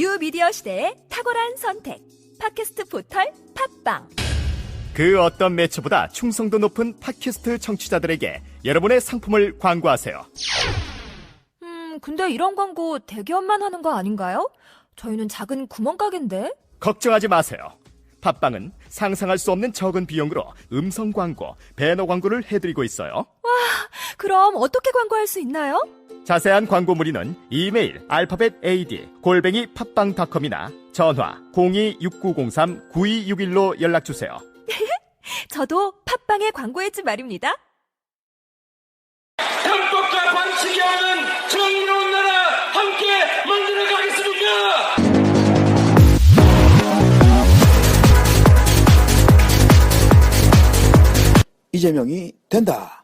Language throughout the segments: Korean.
뉴미디어 시대의 탁월한 선택. 팟캐스트 포털 팟빵. 그 어떤 매체보다 충성도 높은 팟캐스트 청취자들에게 여러분의 상품을 광고하세요. 근데 이런 광고 대기업만 하는 거 아닌가요? 저희는 작은 구멍가게인데. 걱정하지 마세요. 팟빵은 상상할 수 없는 적은 비용으로 음성 광고, 배너 광고를 해드리고 있어요. 와, 그럼 어떻게 광고할 수 있나요? 자세한 광고 문의는 이메일 알파벳 ad@팟빵.com이나 전화 026903-9261로 연락주세요. 저도 팟빵에 광고했지 말입니다. 편법과 반칙이 없는 정의로운 나라 함께 만들어 가겠습니까? 이재명이 된다.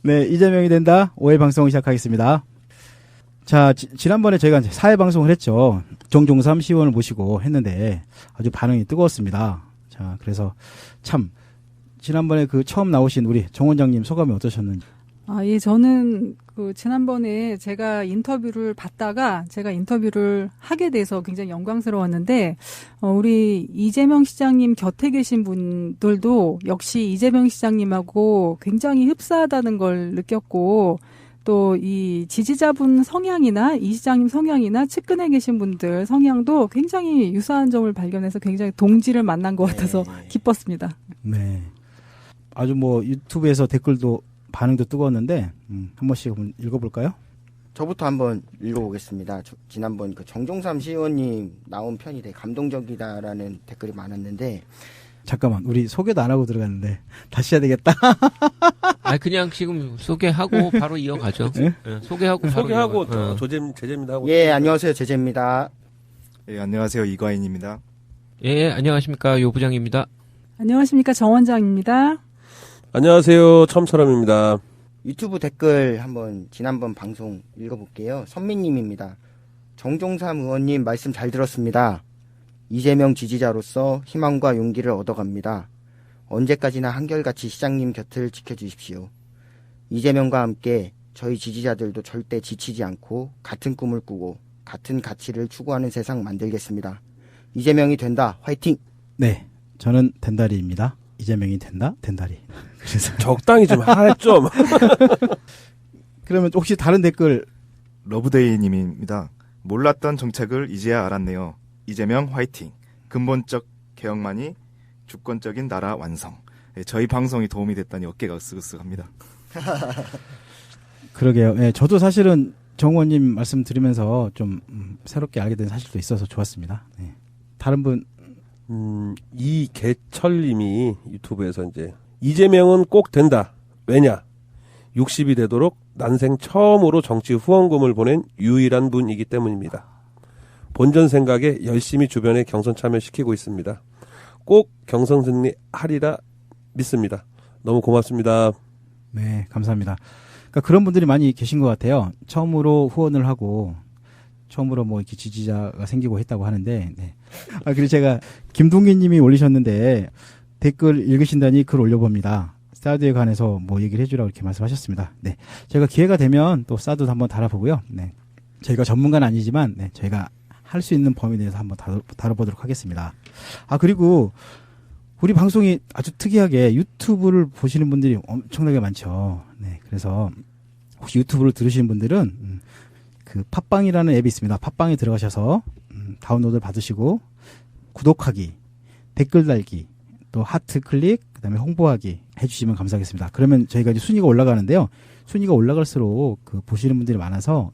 네, 이재명이 된다. 5회 방송을 시작하겠습니다. 자, 지난번에 저희가 이제 4회 방송을 했죠. 정종삼 시의원을 모시고 했는데 아주 반응이 뜨거웠습니다. 자, 그래서 참 지난번에 그 처음 나오신 우리 정 원장님 소감이 어떠셨는지. 예, 저는 지난번에 제가 인터뷰를 받다가 제가 인터뷰를 하게 돼서 굉장히 영광스러웠는데, 우리 이재명 시장님 곁에 계신 분들도 역시 이재명 시장님하고 굉장히 흡사하다는 걸 느꼈고, 또 이 지지자분 성향이나 이 시장님 성향이나 측근에 계신 분들 성향도 굉장히 유사한 점을 발견해서 굉장히 동지를 만난 것 같아서 기뻤습니다. 네. 아주 뭐 유튜브에서 댓글도 반응도 뜨거웠는데 한 번씩 한번 읽어볼까요? 저부터 한번 읽어보겠습니다. 지난번 그 정종삼 시의원님 나온 편이 되게 감동적이다라는 댓글이 많았는데, 잠깐만, 우리 소개도 안 하고 들어갔는데 다시 해야 되겠다. 그냥 지금 소개하고 바로 이어가죠. 네? 네, 소개하고 제재입니다. 예, 안녕하세요, 제재입니다. 예, 안녕하세요, 이과인입니다. 예, 안녕하십니까, 요 부장입니다. 안녕하십니까, 정 원장입니다. 안녕하세요, 참사람입니다. 유튜브 댓글 한번 지난번 방송 읽어볼게요. 선미님입니다. 정종삼 의원님 말씀 잘 들었습니다. 이재명 지지자로서 희망과 용기를 얻어갑니다. 언제까지나 한결같이 시장님 곁을 지켜주십시오. 이재명과 함께 저희 지지자들도 절대 지치지 않고 같은 꿈을 꾸고 같은 가치를 추구하는 세상 만들겠습니다. 이재명이 된다. 화이팅! 네, 저는 된다리입니다. 이재명이 된다? 된다리. 그래서 적당히 좀 할 좀. 그러면 혹시 다른 댓글? 러브데이님입니다. 몰랐던 정책을 이제야 알았네요. 이재명 화이팅. 근본적 개혁만이 주권적인 나라 완성. 예, 저희 방송이 도움이 됐다니 어깨가 으쓱으쓱합니다. 그러게요. 예, 저도 사실은 정 의원님 말씀 들으면서 좀 새롭게 알게 된 사실도 있어서 좋았습니다. 예. 다른 분? 이계철님이 유튜브에서 이제 이재명은 꼭 된다. 왜냐? 60이 되도록 난생 처음으로 정치 후원금을 보낸 유일한 분이기 때문입니다. 본전 생각에 열심히 주변에 경선 참여시키고 있습니다. 꼭 경선 승리하리라 믿습니다. 너무 고맙습니다. 네, 감사합니다. 그러니까 그런 분들이 많이 계신 것 같아요. 처음으로 후원을 하고 처음으로 뭐 이렇게 지지자가 생기고 했다고 하는데, 네. 그리고 제가 김동기 님이 올리셨는데 댓글 읽으신다니 글 올려봅니다. 사드에 관해서 뭐 얘기를 해주라고 이렇게 말씀하셨습니다. 네. 제가 기회가 되면 또 사드도 한번 달아보고요. 네. 저희가 전문가는 아니지만, 네. 저희가 할 수 있는 범위에 대해서 한번 다뤄보도록 하겠습니다. 그리고 우리 방송이 아주 특이하게 유튜브를 보시는 분들이 엄청나게 많죠. 네. 그래서 혹시 유튜브를 들으시는 분들은 그 팟빵이라는 앱이 있습니다. 팟빵에 들어가셔서 다운로드를 받으시고 구독하기, 댓글 달기, 또 하트 클릭, 그다음에 홍보하기 해주시면 감사하겠습니다. 그러면 저희가 이제 순위가 올라가는데요. 순위가 올라갈수록 그 보시는 분들이 많아서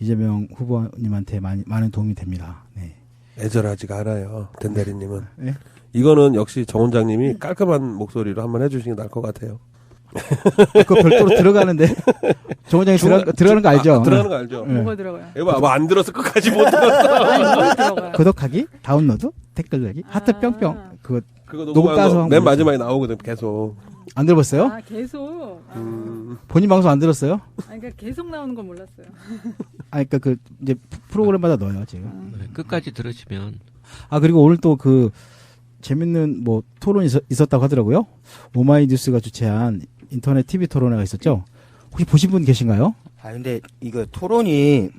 이재명 후보님한테 많은 도움이 됩니다. 네. 애절하지가 않아요, 된다리님은. 네? 이거는 역시 정 원장님이 깔끔한 목소리로 한번 해주시는 게 나을 것 같아요. 그거 별도로 들어가는데 정 원장이 들어가는 거 알죠? 들어가는 거 알죠? 네. 뭐가 들어가요? 이거 안 들어서 끝까지 못 들었어. 구독하기, 다운로드, 댓글 달기, 하트 뿅뿅. 그거 녹음 녹음 따서 맨 마지막에 나오거든, 계속. 안 들어봤어요? 계속. 본인 방송 안 들었어요? 그러니까 계속 나오는 건 몰랐어요. 그러니까 그 이제 프로그램마다 넣어요 지금. 네, 끝까지 들으시면. 그리고 오늘 또 그 재밌는 뭐 토론이 있었다고 하더라고요. 오마이뉴스가 주최한 인터넷 TV 토론회가 있었죠. 혹시 보신 분 계신가요? 근데 이거 토론이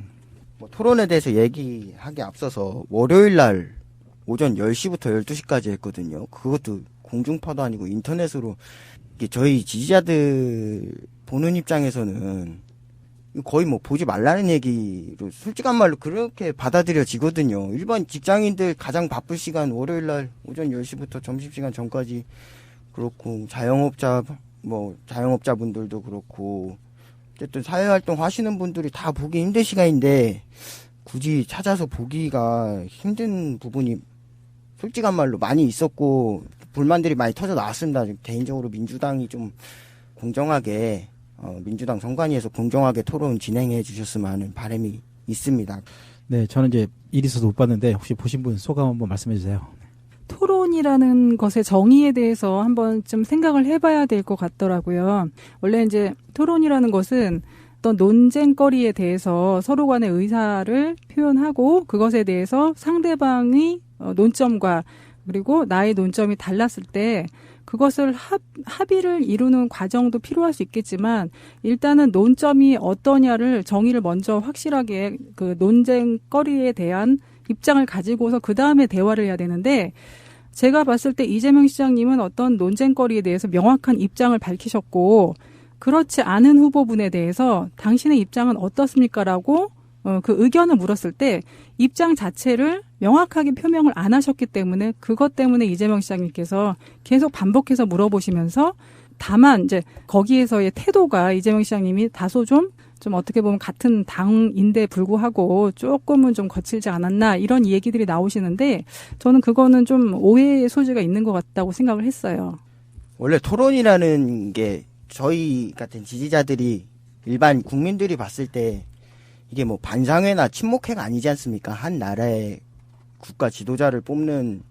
토론에 대해서 얘기하기 앞서서 월요일 날 오전 10시부터 12시까지 했거든요. 그것도 공중파도 아니고 인터넷으로. 이게 저희 지지자들 보는 입장에서는 거의 보지 말라는 얘기로 솔직한 말로 그렇게 받아들여지거든요. 일반 직장인들 가장 바쁠 시간 월요일 날 오전 10시부터 점심시간 전까지 그렇고 자영업자분들도 그렇고 어쨌든 사회활동 하시는 분들이 다 보기 힘든 시간인데 굳이 찾아서 보기가 힘든 부분이 솔직한 말로 많이 있었고 불만들이 많이 터져 나왔습니다. 개인적으로 민주당이 좀 공정하게 민주당 선관위에서 공정하게 토론 진행해 주셨으면 하는 바람이 있습니다. 네, 저는 이제 일 있어서 못 봤는데 혹시 보신 분 소감 한번 말씀해 주세요. 토론이라는 것의 정의에 대해서 한번 좀 생각을 해봐야 될 것 같더라고요. 원래 이제 토론이라는 것은 어떤 논쟁거리에 대해서 서로 간의 의사를 표현하고 그것에 대해서 상대방의 논점과 그리고 나의 논점이 달랐을 때 그것을 합의를 이루는 과정도 필요할 수 있겠지만 일단은 논점이 어떠냐를 정의를 먼저 확실하게 그 논쟁거리에 대한 입장을 가지고서 그 다음에 대화를 해야 되는데 제가 봤을 때 이재명 시장님은 어떤 논쟁거리에 대해서 명확한 입장을 밝히셨고 그렇지 않은 후보분에 대해서 당신의 입장은 어떻습니까라고 그 의견을 물었을 때 입장 자체를 명확하게 표명을 안 하셨기 때문에 그것 때문에 이재명 시장님께서 계속 반복해서 물어보시면서 다만 이제 거기에서의 태도가 이재명 시장님이 다소 좀 어떻게 보면 같은 당인데 불구하고 조금은 좀 거칠지 않았나 이런 얘기들이 나오시는데 저는 그거는 좀 오해의 소지가 있는 것 같다고 생각을 했어요. 원래 토론이라는 게 저희 같은 지지자들이 일반 국민들이 봤을 때 이게 반상회나 친목회가 아니지 않습니까? 한 나라의 국가 지도자를 뽑는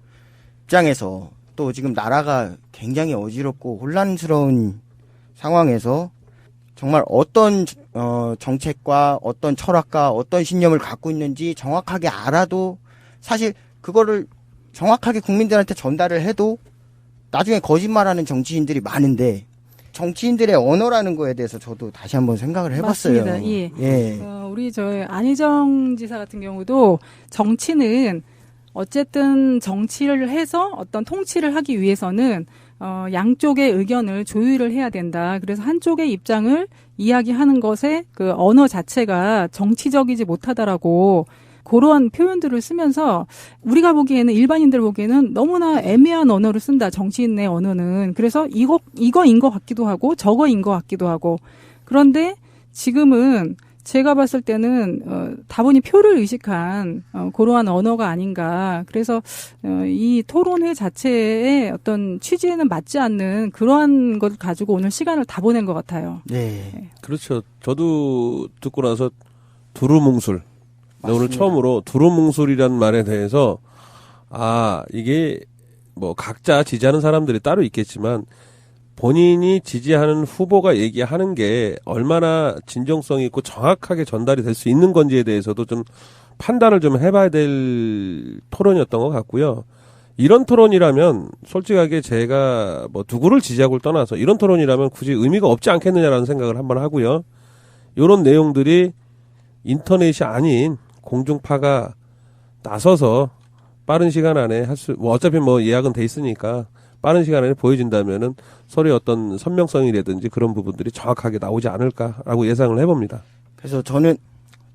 입장에서 또 지금 나라가 굉장히 어지럽고 혼란스러운 상황에서 정말 어떤 정책과 어떤 철학과 어떤 신념을 갖고 있는지 정확하게 알아도 사실 그거를 정확하게 국민들한테 전달을 해도 나중에 거짓말하는 정치인들이 많은데 정치인들의 언어라는 거에 대해서 저도 다시 한번 생각을 해봤어요. 맞습니다. 예. 예. 우리 안희정 지사 같은 경우도 정치는 어쨌든 정치를 해서 어떤 통치를 하기 위해서는 양쪽의 의견을 조율을 해야 된다. 그래서 한쪽의 입장을 이야기하는 것에 그 언어 자체가 정치적이지 못하다라고 그러한 표현들을 쓰면서 우리가 보기에는 일반인들 보기에는 너무나 애매한 언어를 쓴다. 정치인의 언어는. 그래서 이거인 것 같기도 하고 저거인 것 같기도 하고. 그런데 지금은 제가 봤을 때는 다분히 표를 의식한 그러한 언어가 아닌가. 그래서 이 토론회 자체의 어떤 취지에는 맞지 않는 그러한 걸 가지고 오늘 시간을 다 보낸 것 같아요. 네. 그렇죠. 저도 듣고 나서 두루뭉술. 오늘 처음으로 두루뭉술이라는 말에 대해서 이게 각자 지지하는 사람들이 따로 있겠지만 본인이 지지하는 후보가 얘기하는 게 얼마나 진정성 있고 정확하게 전달이 될 수 있는 건지에 대해서도 좀 판단을 좀 해봐야 될 토론이었던 것 같고요. 이런 토론이라면 솔직하게 제가 누구를 지지하고를 떠나서 이런 토론이라면 굳이 의미가 없지 않겠느냐라는 생각을 한번 하고요. 이런 내용들이 인터넷이 아닌 공중파가 나서서 빠른 시간 안에 어차피 예약은 돼 있으니까 빠른 시간 안에 보여진다면은 서로의 어떤 선명성이라든지 그런 부분들이 정확하게 나오지 않을까라고 예상을 해봅니다. 그래서 저는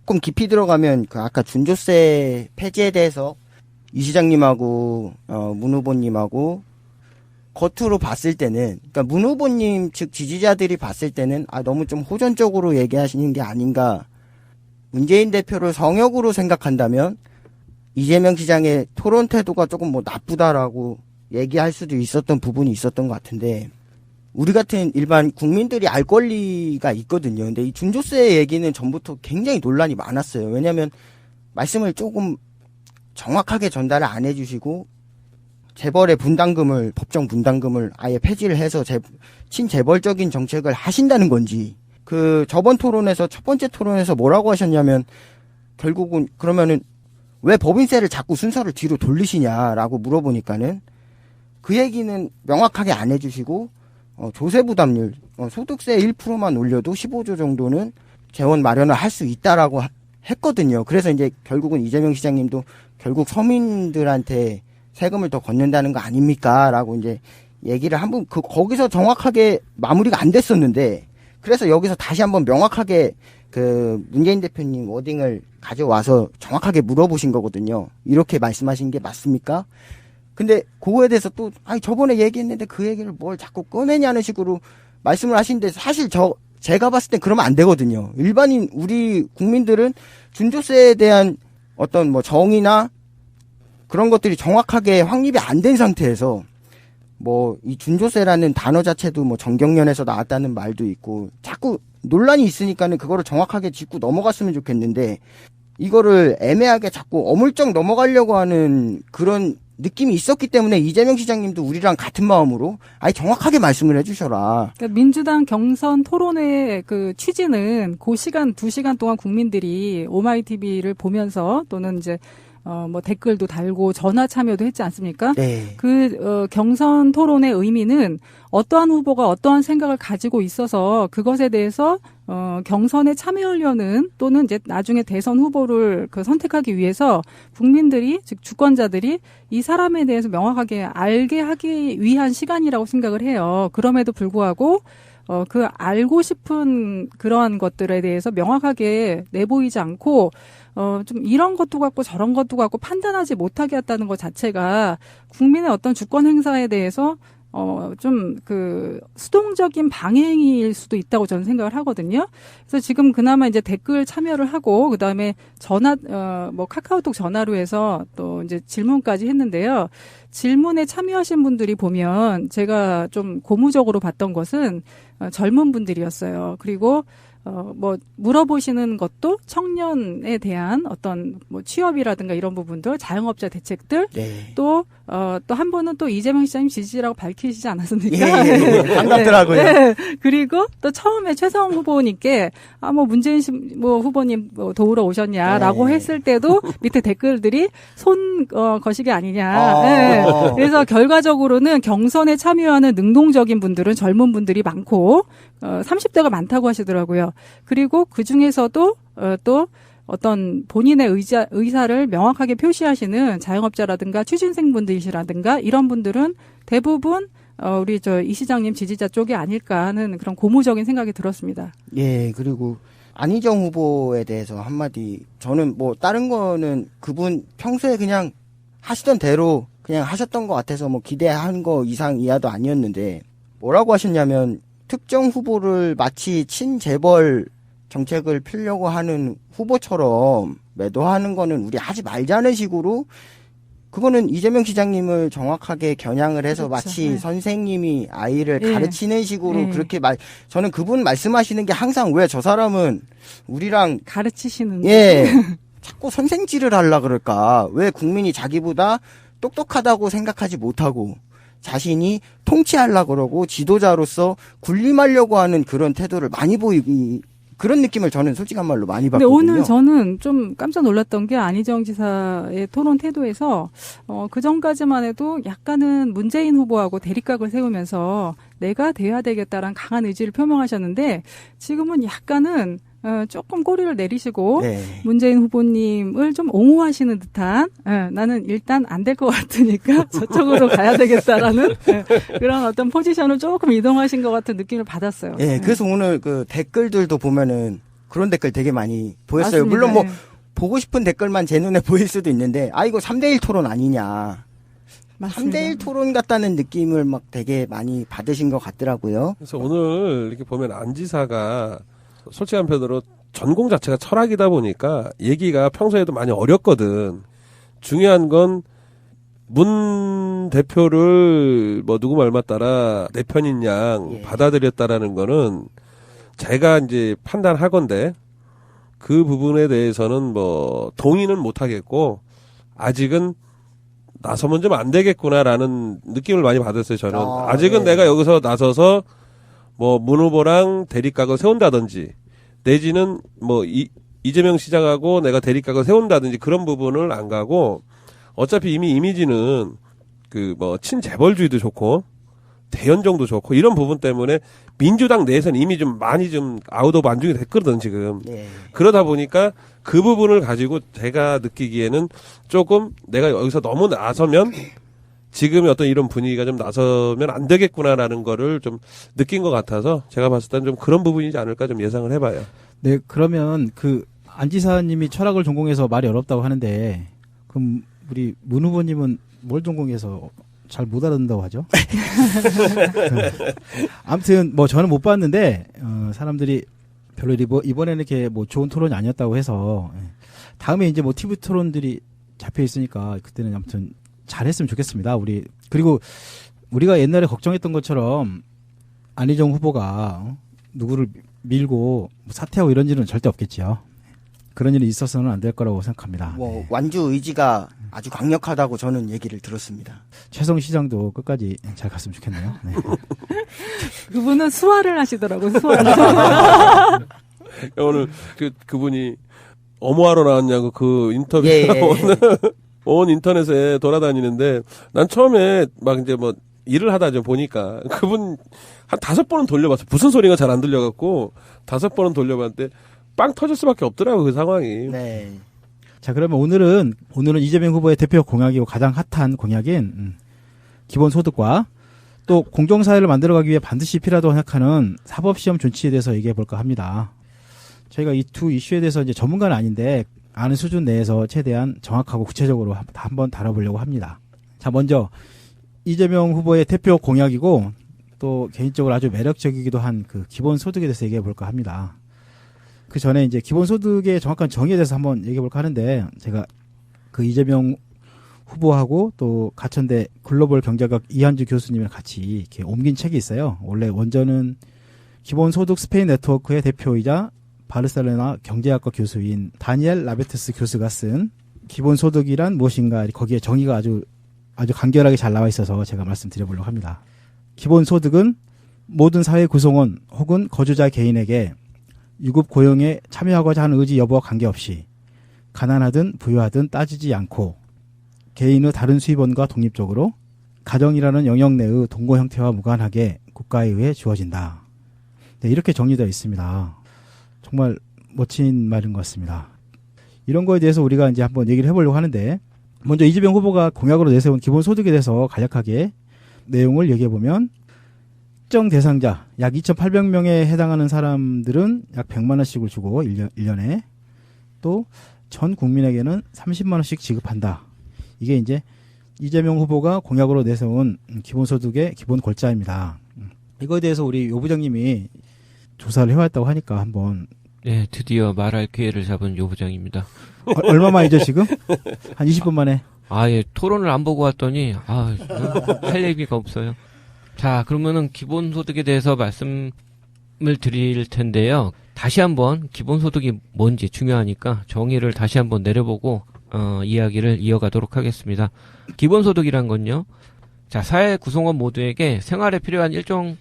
조금 깊이 들어가면 아까 준조세 폐지에 대해서 이 시장님하고 문 후보님하고 겉으로 봤을 때는 그러니까 문 후보님 측 지지자들이 봤을 때는 너무 좀 호전적으로 얘기하시는 게 아닌가. 문재인 대표를 성역으로 생각한다면 이재명 시장의 토론 태도가 조금 나쁘다라고 얘기할 수도 있었던 부분이 있었던 것 같은데 우리 같은 일반 국민들이 알 권리가 있거든요. 근데 이 준조세 얘기는 전부터 굉장히 논란이 많았어요. 왜냐하면 말씀을 조금 정확하게 전달을 안 해주시고 재벌의 분담금을 법정 분담금을 아예 폐지를 해서 친재벌적인 정책을 하신다는 건지 저번 토론에서 첫 번째 토론에서 뭐라고 하셨냐면 결국은 그러면은 왜 법인세를 자꾸 순서를 뒤로 돌리시냐라고 물어보니까는 그 얘기는 명확하게 안 해주시고 조세 부담률 소득세 1%만 올려도 15조 정도는 재원 마련을 할 수 있다라고 했거든요. 그래서 이제 결국은 이재명 시장님도 결국 서민들한테 세금을 더 걷는다는 거 아닙니까? 라고 이제 얘기를 한번 거기서 정확하게 마무리가 안 됐었는데 그래서 여기서 다시 한번 명확하게 그 문재인 대표님 워딩을 가져와서 정확하게 물어보신 거거든요. 이렇게 말씀하신 게 맞습니까? 근데 그거에 대해서 또 저번에 얘기했는데 그 얘기를 뭘 자꾸 꺼내냐는 식으로 말씀을 하시는데 사실 제가 봤을 땐 그러면 안 되거든요. 일반인 우리 국민들은 준조세에 대한 어떤 뭐 정의나 그런 것들이 정확하게 확립이 안 된 상태에서 뭐 이 준조세라는 단어 자체도 뭐 정경련에서 나왔다는 말도 있고 자꾸 논란이 있으니까는 그거를 정확하게 짚고 넘어갔으면 좋겠는데 이거를 애매하게 자꾸 어물쩍 넘어가려고 하는 그런 느낌이 있었기 때문에 이재명 시장님도 우리랑 같은 마음으로 정확하게 말씀을 해주셔라. 그러니까 민주당 경선 토론의 그 취지는 그 시간 2시간 동안 국민들이 오마이TV를 보면서 또는 이제 뭐 댓글도 달고 전화 참여도 했지 않습니까? 네. 경선 토론의 의미는 어떠한 후보가 어떠한 생각을 가지고 있어서 그것에 대해서 경선에 참여하려는 또는 이제 나중에 대선 후보를 선택하기 위해서 국민들이 즉 주권자들이 이 사람에 대해서 명확하게 알게 하기 위한 시간이라고 생각을 해요. 그럼에도 불구하고 그 알고 싶은 그러한 것들에 대해서 명확하게 내보이지 않고 좀 이런 것도 같고 저런 것도 같고 판단하지 못하게 했다는 것 자체가 국민의 어떤 주권 행사에 대해서 좀 수동적인 방해행위일 수도 있다고 저는 생각을 하거든요. 그래서 지금 그나마 이제 댓글 참여를 하고, 그 다음에 카카오톡 전화로 해서 또 이제 질문까지 했는데요. 질문에 참여하신 분들이 보면 제가 좀 고무적으로 봤던 것은 젊은 분들이었어요. 그리고 물어보시는 것도 청년에 대한 어떤 취업이라든가 이런 부분들, 자영업자 대책들, 네. 또 한 분은 또 이재명 시장님 지지라고 밝히시지 않았습니까? 예. 반갑더라고요. 네. 그리고 또 처음에 최성훈 후보님께, 문재인 후보님 도우러 오셨냐라고 네. 했을 때도 밑에 댓글들이 거시기 아니냐. 네. 그래서 결과적으로는 경선에 참여하는 능동적인 분들은 젊은 분들이 많고, 30대가 많다고 하시더라고요. 그리고 그 중에서도 또 어떤 본인의 의사를 명확하게 표시하시는 자영업자라든가 취준생분들이시라든가 이런 분들은 대부분 우리 이 시장님 지지자 쪽이 아닐까 하는 그런 고무적인 생각이 들었습니다. 예, 그리고 안희정 후보에 대해서 한마디, 저는 다른 거는 그분 평소에 그냥 하시던 대로 그냥 하셨던 것 같아서 기대한 거 이상 이하도 아니었는데, 뭐라고 하셨냐면 특정 후보를 마치 친재벌 정책을 펴려고 하는 후보처럼 매도하는 거는 우리 하지 말자는 식으로, 그거는 이재명 시장님을 정확하게 겨냥을 해서 그렇죠. 마치 네. 선생님이 아이를 네. 가르치는 식으로 네. 그렇게 저는 그분 말씀하시는 게 항상 왜 저 사람은 우리랑 가르치시는. 자꾸 선생질을 하려 그럴까? 왜 국민이 자기보다 똑똑하다고 생각하지 못하고 자신이 통치하려고 그러고 지도자로서 군림하려고 하는 그런 태도를 많이 보이고, 그런 느낌을 저는 솔직한 말로 많이 근데 받거든요. 오늘 저는 좀 깜짝 놀랐던 게 안희정 지사의 토론 태도에서 그 전까지만 해도 약간은 문재인 후보하고 대립각을 세우면서 내가 돼야 되겠다라는 강한 의지를 표명하셨는데, 지금은 약간은 조금 꼬리를 내리시고 네. 문재인 후보님을 좀 옹호하시는 듯한, 나는 일단 안 될 것 같으니까 저쪽으로 가야 되겠다라는 그런 어떤 포지션을 조금 이동하신 것 같은 느낌을 받았어요. 예, 그래서 오늘 그 댓글들도 보면은 그런 댓글 되게 많이 보였어요. 맞습니다. 물론 예. 보고 싶은 댓글만 제 눈에 보일 수도 있는데, 이거 3대1 토론 아니냐. 맞습니다. 3대1 토론 같다는 느낌을 되게 많이 받으신 것 같더라고요. 그래서 오늘 이렇게 보면 안 지사가 솔직히 한편으로 전공 자체가 철학이다 보니까 얘기가 평소에도 많이 어렵거든. 중요한 건 문 대표를 누구 말 맞따라 내 편인 양 받아들였다라는 거는 제가 이제 판단하건데, 그 부분에 대해서는 동의는 못 하겠고, 아직은 나서면 좀 안 되겠구나라는 느낌을 많이 받았어요, 저는. 아직은 네. 내가 여기서 나서서 문 후보랑 대립각을 세운다든지, 내지는 이재명 시장하고 내가 대립각을 세운다든지 그런 부분을 안 가고, 어차피 이미 이미지는 친재벌주의도 좋고, 대연정도 좋고 이런 부분 때문에 민주당 내에서는 이미 좀 많이 좀 아웃 오브 안중이 됐거든 지금. 네. 그러다 보니까 그 부분을 가지고 제가 느끼기에는 조금 내가 여기서 너무 나서면 지금의 어떤 이런 분위기가 좀 나서면 안 되겠구나라는 거를 좀 느낀 것 같아서 제가 봤을 때는 좀 그런 부분이지 않을까 좀 예상을 해봐요. 네, 그러면 그 안 지사님이 철학을 전공해서 말이 어렵다고 하는데 그럼 우리 문 후보님은 뭘 전공해서 잘 못 알아듣는다고 하죠? 아무튼 뭐 저는 못 봤는데 사람들이 별로 이번에는 이렇게 뭐 좋은 토론이 아니었다고 해서 다음에 이제 뭐 TV 토론들이 잡혀 있으니까 그때는 아무튼 잘했으면 좋겠습니다. 그리고 우리가 옛날에 걱정했던 것처럼 안희정 후보가 누구를 밀고 사퇴하고 이런 일은 절대 없겠지요. 그런 일이 있어서는 안 될 거라고 생각합니다. 뭐 네. 완주 의지가 아주 강력하다고 저는 얘기를 들었습니다. 최성 시장도 끝까지 잘 갔으면 좋겠네요. 네. 그분은 수화를 하시더라고요. 수화를. 오늘 그분이 어머하러 나왔냐고 그 인터뷰가 예. 온 인터넷에 돌아다니는데 난 처음에 막 이제 뭐 일을 하다 좀 보니까 그분 한 5번은 돌려봤어. 무슨 소리가 잘 안 들려갖고 5번은 돌려봤는데 빵 터질 수밖에 없더라고 그 상황이. 네. 자, 그러면 오늘은 이재명 후보의 대표 공약이고 가장 핫한 공약인 기본소득과 또 공정사회를 만들어가기 위해 반드시 필요하다고 생각하는 사법시험 존치에 대해서 얘기해 볼까 합니다. 저희가 이 두 이슈에 대해서 이제 전문가는 아닌데 아는 수준 내에서 최대한 정확하고 구체적으로 한번 다뤄보려고 합니다. 자, 먼저 이재명 후보의 대표 공약이고 또 개인적으로 아주 매력적이기도 한 그 기본소득에 대해서 얘기해 볼까 합니다. 그 전에 이제 기본소득의 정확한 정의에 대해서 한번 얘기해 볼까 하는데 제가 그 이재명 후보하고 또 가천대 글로벌 경제학 이한주 교수님이랑 같이 이렇게 옮긴 책이 있어요. 원래 원전은 기본소득 스페인 네트워크의 대표이자 바르셀로나 경제학과 교수인 다니엘 라베테스 교수가 쓴 기본소득이란 무엇인가 거기에 정의가 아주 간결하게 잘 나와 있어서 제가 말씀드려보려고 합니다. 기본소득은 모든 사회 구성원 혹은 거주자 개인에게 유급 고용에 참여하고자 하는 의지 여부와 관계없이 가난하든 부유하든 따지지 않고 개인의 다른 수입원과 독립적으로 가정이라는 영역 내의 동거 형태와 무관하게 국가에 의해 주어진다. 네, 이렇게 정리되어 있습니다. 정말 멋진 말인 것 같습니다. 이런 거에 대해서 우리가 이제 한번 얘기를 해보려고 하는데 먼저 이재명 후보가 공약으로 내세운 기본소득에 대해서 간략하게 내용을 얘기해보면 특정 대상자 약 2,800명에 해당하는 사람들은 약 100만 원씩을 주고 1년에 또 전 국민에게는 30만 원씩 지급한다. 이게 이제 이재명 후보가 공약으로 내세운 기본소득의 기본 골자입니다. 이거에 대해서 우리 요 부장님이 조사를 해왔다고 하니까 한번. 네, 드디어 말할 기회를 잡은 요 부장입니다. 얼마 만이죠 지금? 한 20분 만에. 예, 토론을 안 보고 왔더니 할 얘기가 없어요. 자, 그러면은 기본소득에 대해서 말씀을 드릴 텐데요. 다시 한번 기본소득이 뭔지 중요하니까 정의를 다시 한번 내려보고 이야기를 이어가도록 하겠습니다. 기본소득이란 건요. 자, 사회 구성원 모두에게 생활에 필요한 일정한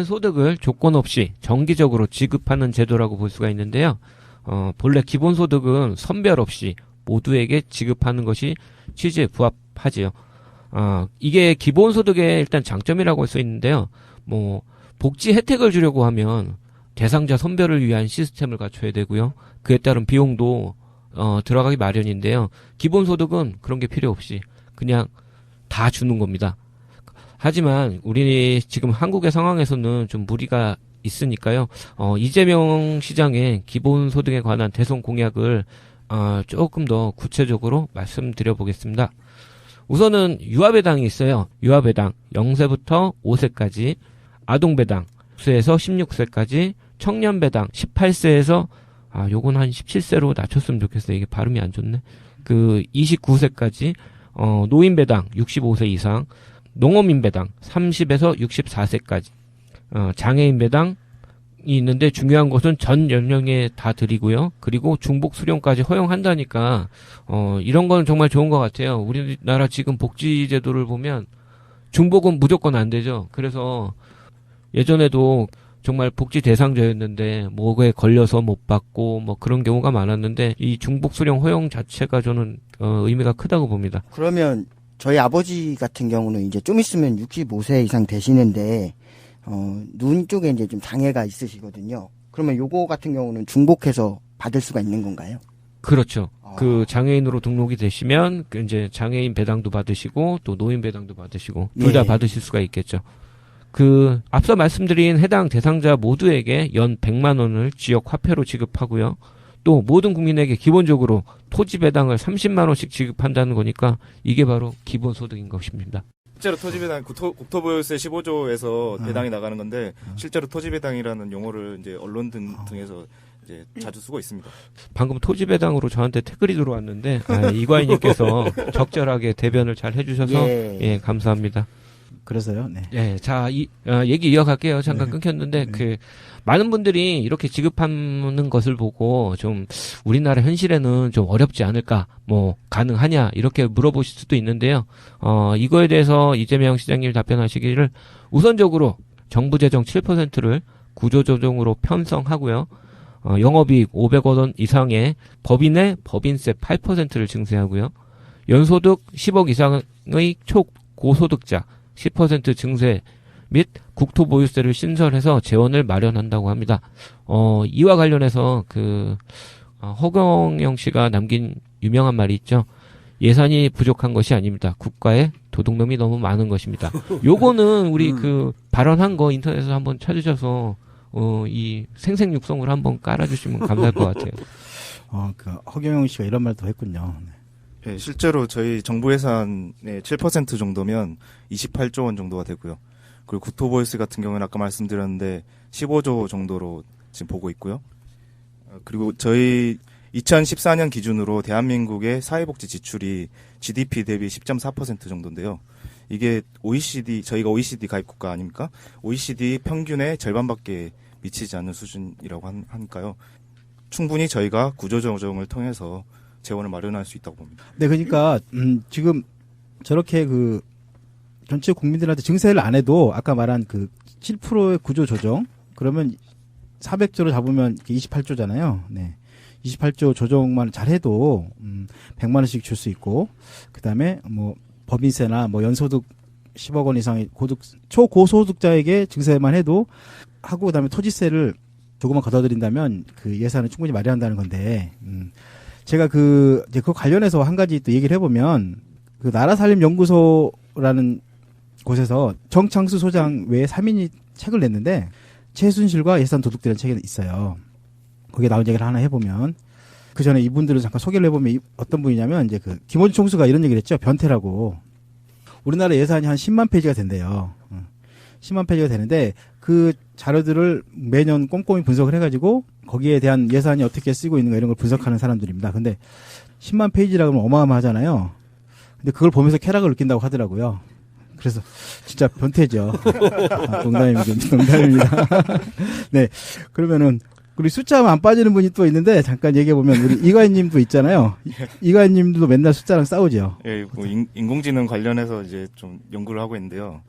소득을 조건 없이 정기적으로 지급하는 제도라고 볼 수가 있는데요. 본래 기본소득은 선별 없이 모두에게 지급하는 것이 취지에 부합하지요. 이게 기본소득의 일단 장점이라고 할 수 있는데요. 뭐, 복지 혜택을 주려고 하면 대상자 선별을 위한 시스템을 갖춰야 되고요. 그에 따른 비용도, 들어가기 마련인데요. 기본소득은 그런 게 필요 없이 그냥 다 주는 겁니다. 하지만 우리 지금 한국의 상황에서는 좀 무리가 있으니까요. 이재명 시장의 기본소득에 관한 대선 공약을, 조금 더 구체적으로 말씀드려 보겠습니다. 우선은 유아배당이 있어요. 유아배당 0세부터 5세까지, 아동배당 9세에서 16세까지, 청년배당 18세에서 요건 한 17세로 낮췄으면 좋겠어요. 이게 발음이 안 좋네. 29세까지, 노인배당 65세 이상, 농어민배당 30에서 64세까지, 장애인배당이 있는데 중요한 것은 전 연령에 다 드리고요. 그리고 중복 수령까지 허용한다니까 이런 거는 정말 좋은 것 같아요. 우리나라 지금 복지제도를 보면 중복은 무조건 안 되죠. 그래서 예전에도 정말 복지 대상자였는데 뭐에 걸려서 못 받고 뭐 그런 경우가 많았는데 이 중복 수령 허용 자체가 저는 의미가 크다고 봅니다. 그러면 저희 아버지 같은 경우는 이제 좀 있으면 65세 이상 되시는데 눈 쪽에 이제 좀 장애가 있으시거든요. 그러면 요거 같은 경우는 중복해서 받을 수가 있는 건가요? 그렇죠. 그 장애인으로 등록이 되시면 그 이제 장애인 배당도 받으시고 또 노인 배당도 받으시고 둘 다 예. 받으실 수가 있겠죠. 그 앞서 말씀드린 해당 대상자 모두에게 연 100만 원을 지역 화폐로 지급하고요. 또 모든 국민에게 기본적으로 토지 배당을 30만 원씩 지급한다는 거니까 이게 바로 기본소득인 것입니다. 실제로 토지배당 국토보유세 15조에서 배당이 나가는 건데 실제로 토지배당이라는 용어를 이제 언론 등에서 이제 자주 쓰고 있습니다. 방금 토지 배당으로 저한테 태글이 들어왔는데 이과인님께서 적절하게 대변을 잘 해주셔서 예 감사합니다. 그래서요. 네. 예, 자, 얘기 이어갈게요. 잠깐 네. 끊겼는데, 많은 분들이 이렇게 지급하는 것을 보고, 좀, 우리나라 현실에는 좀 어렵지 않을까, 뭐, 가능하냐, 이렇게 물어보실 수도 있는데요. 이거에 대해서 이재명 시장님이 답변하시기를, 우선적으로, 정부 재정 7%를 구조조정으로 편성하고요. 영업이익 500억 원 이상의 법인의 법인세 8%를 증세하고요. 연소득 10억 이상의 초고소득자, 10% 증세 및 국토보유세를 신설해서 재원을 마련한다고 합니다. 이와 관련해서 허경영 씨가 남긴 유명한 말이 있죠. 예산이 부족한 것이 아닙니다. 국가에 도둑놈이 너무 많은 것입니다. 요거는 우리 발언한 거 인터넷에서 한번 찾으셔서 이 생생육성으로 한번 깔아주시면 감사할 것 같아요. 허경영 씨가 이런 말도 했군요. 예, 실제로 저희 정부 예산의 7% 정도면 28조 원 정도가 되고요. 그리고 국토보유세 같은 경우는 아까 말씀드렸는데 15조 정도로 지금 보고 있고요. 그리고 저희 2014년 기준으로 대한민국의 사회복지 지출이 GDP 대비 10.4% 정도인데요. 이게 저희가 OECD 가입 국가 아닙니까? OECD 평균의 절반밖에 미치지 않는 수준이라고 하니까요. 충분히 저희가 구조조정을 통해서 재원을 마련할 수 있다고 봅니다. 네, 그러니까 지금 저렇게 전체 국민들한테 증세를 안 해도 아까 말한 7%의 구조 조정 그러면 400조로 잡으면 28조잖아요. 네. 28조 조정만 잘해도 100만 원씩 줄 수 있고 그다음에 뭐 법인세나 뭐 연소득 10억 원 이상의 초고소득자에게 증세만 해도 하고 그다음에 토지세를 조금만 걷어들인다면 그 예산을 충분히 마련한다는 건데 제가 그거 관련해서 한 가지 또 얘기를 해보면 나라살림연구소라는 곳에서 정창수 소장 외에 3인이 책을 냈는데 최순실과 예산 도둑들이라는 책이 있어요. 거기에 나온 얘기를 하나 해보면 그 전에 이분들을 잠깐 소개를 해보면 어떤 분이냐면 이제 김원준 총수가 이런 얘기를 했죠. 변태라고. 우리나라 예산이 한 10만 페이지가 된대요. 10만 페이지가 되는데 그 자료들을 매년 꼼꼼히 분석을 해가지고 거기에 대한 예산이 어떻게 쓰고 있는가 이런 걸 분석하는 사람들입니다. 근데 10만 페이지라고 하면 어마어마하잖아요. 근데 그걸 보면서 쾌락을 느낀다고 하더라고요. 그래서 진짜 변태죠. 농담입니다. 네. 그러면은 우리 숫자만 안 빠지는 분이 또 있는데 잠깐 얘기해 보면 우리 이과인님도 있잖아요. 이과인님도 맨날 숫자랑 싸우죠. 예, 뭐 인공지능 관련해서 이제 좀 연구를 하고 있는데요.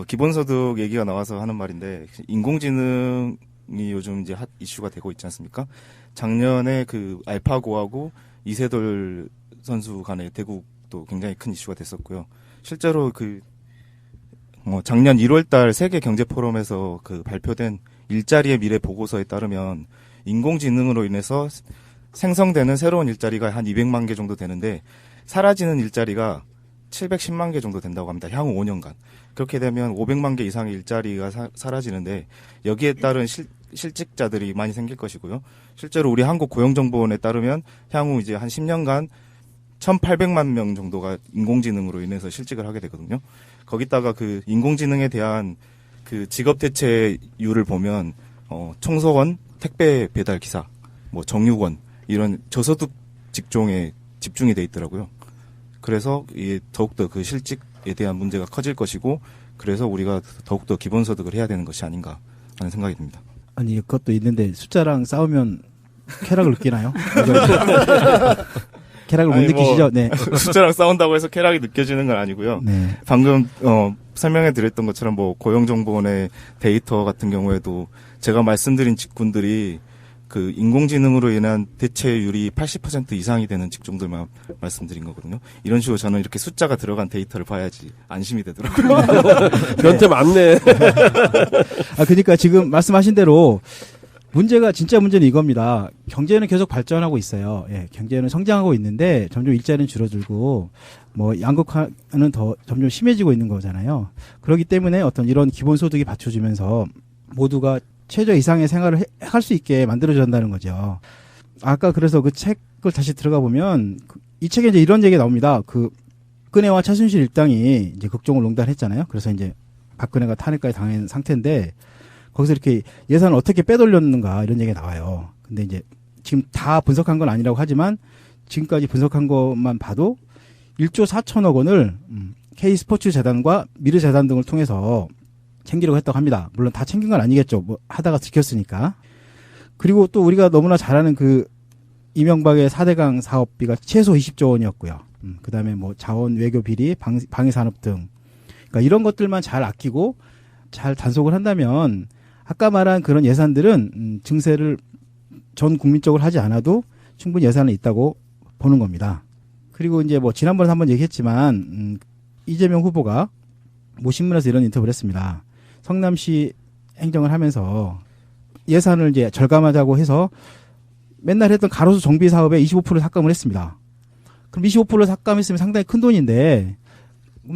기본소득 얘기가 나와서 하는 말인데 인공지능이 요즘 이제 핫 이슈가 되고 있지 않습니까? 작년에 알파고하고 이세돌 선수 간의 대국도 굉장히 큰 이슈가 됐었고요. 실제로 작년 1월달 세계 경제 포럼에서 발표된 일자리의 미래 보고서에 따르면 인공지능으로 인해서 생성되는 새로운 일자리가 한 200만 개 정도 되는데 사라지는 일자리가 710만 개 정도 된다고 합니다. 향후 5년간. 그렇게 되면 500만 개 이상의 일자리가 사라지는데 여기에 따른 실직자들이 많이 생길 것이고요. 실제로 우리 한국고용정보원에 따르면 향후 이제 한 10년간 1,800만 명 정도가 인공지능으로 인해서 실직을 하게 되거든요. 거기다가 인공지능에 대한 직업 대체율을 보면 청소원, 택배 배달 기사, 뭐 정육원 이런 저소득 직종에 집중이 돼 있더라고요. 그래서 더욱더 실직에 대한 문제가 커질 것이고 그래서 우리가 더욱더 기본소득을 해야 되는 것이 아닌가 하는 생각이 듭니다. 아니 그것도 있는데 숫자랑 싸우면 쾌락을 느끼나요? 쾌락을 못 느끼시죠? 네. 숫자랑 싸운다고 해서 쾌락이 느껴지는 건 아니고요. 네. 방금 설명해 드렸던 것처럼 뭐 고용정보원의 데이터 같은 경우에도 제가 말씀드린 직군들이 그 인공지능으로 인한 대체율이 80% 이상이 되는 직종들만 말씀드린 거거든요. 이런 식으로 저는 이렇게 숫자가 들어간 데이터를 봐야지 안심이 되더라고요. 변태 많네. 그러니까 지금 말씀하신 대로 진짜 문제는 이겁니다. 경제는 계속 발전하고 있어요. 예, 경제는 성장하고 있는데 점점 일자리는 줄어들고 뭐 양극화는 더 점점 심해지고 있는 거잖아요. 그렇기 때문에 어떤 이런 기본소득이 받쳐주면서 모두가 최저 이상의 생활을 할 수 있게 만들어준다는 거죠. 아까 그래서 그 책을 다시 들어가 보면 이 책에 이제 이런 얘기가 나옵니다. 그 박근혜와 최순실 일당이 이제 국정을 농단했잖아요. 그래서 이제 박근혜가 탄핵까지 당한 상태인데 거기서 이렇게 예산을 어떻게 빼돌렸는가 이런 얘기가 나와요. 근데 이제 지금 다 분석한 건 아니라고 하지만 지금까지 분석한 것만 봐도 1조 4천억 원을 K스포츠재단과 미르재단 등을 통해서 챙기려고 했다고 합니다. 물론 다 챙긴 건 아니겠죠. 뭐 하다가 들켰으니까. 그리고 또 우리가 너무나 잘 아는 그 이명박의 4대강 사업비가 최소 20조 원이었고요. 그다음에 뭐 자원 외교 비리, 방위 산업 등. 그러니까 이런 것들만 잘 아끼고 잘 단속을 한다면 아까 말한 그런 예산들은 증세를 전 국민적으로 하지 않아도 충분히 예산은 있다고 보는 겁니다. 그리고 이제 뭐 지난번에 한번 얘기했지만 이재명 후보가 모 신문에서 이런 인터뷰를 했습니다. 성남시 행정을 하면서 예산을 이제 절감하자고 해서 맨날 했던 가로수 정비 사업에 25%를 삭감을 했습니다. 그럼 25%를 삭감했으면 상당히 큰 돈인데